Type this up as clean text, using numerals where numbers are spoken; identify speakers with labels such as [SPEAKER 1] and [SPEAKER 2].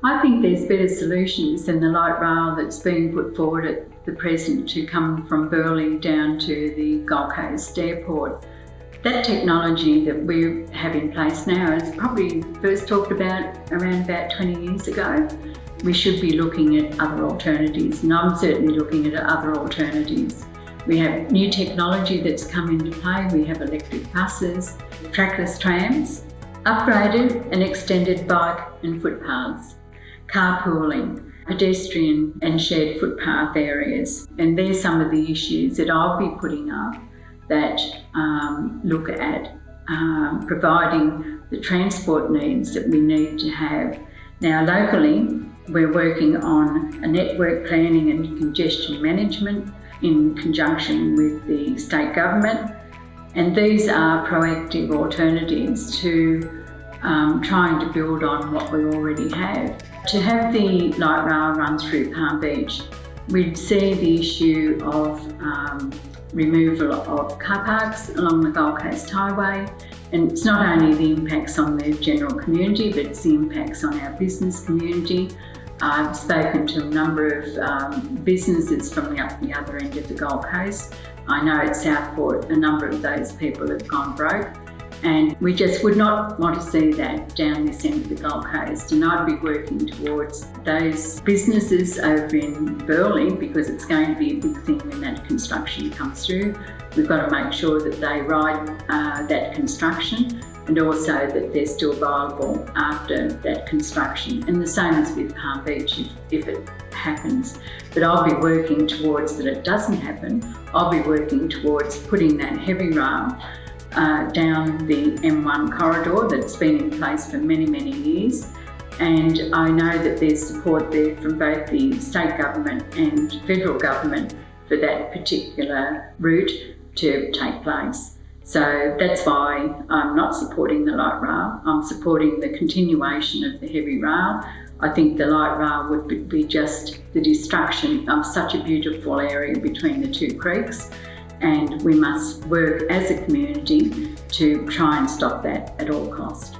[SPEAKER 1] I think there's better solutions than the light rail that's being put forward at the present to come from Burleigh down to the Gold Coast Airport. That technology that we have in place now is probably first talked about around about 20 years ago. We should be looking at other alternatives, and I'm certainly looking at other alternatives. We have new technology that's come into play. We have electric buses, trackless trams, upgraded and extended bike and footpaths, carpooling, pedestrian and shared footpath areas. And there's some of the issues that I'll be putting up that look at providing the transport needs that we need to have. Now locally, we're working on a network planning and congestion management in conjunction with the state government, and these are proactive alternatives to trying to build on what we already have. To have the light rail run through Palm Beach, we'd see the issue of removal of car parks along the Gold Coast Highway, and it's not only the impacts on the general community, but it's the impacts on our business community. I've spoken to a number of businesses from the other end of the Gold Coast. I know at Southport a number of those people have gone broke, and we just would not want to see that down this end of the Gold Coast. And I'd be working towards those businesses over in Burleigh, because it's going to be a big thing when that construction comes through. We've got to make sure that they ride that construction, and also that they're still viable after that construction. And the same as with Palm Beach if it happens. But I'll be working towards that it doesn't happen. I'll be working towards putting that heavy rail down the M1 corridor that's been in place for many, many years. And I know that there's support there from both the state government and federal government for that particular route to take place. So that's why I'm not supporting the light rail. I'm supporting the continuation of the heavy rail. I think the light rail would be just the destruction of such a beautiful area between the two creeks, and we must work as a community to try and stop that at all cost.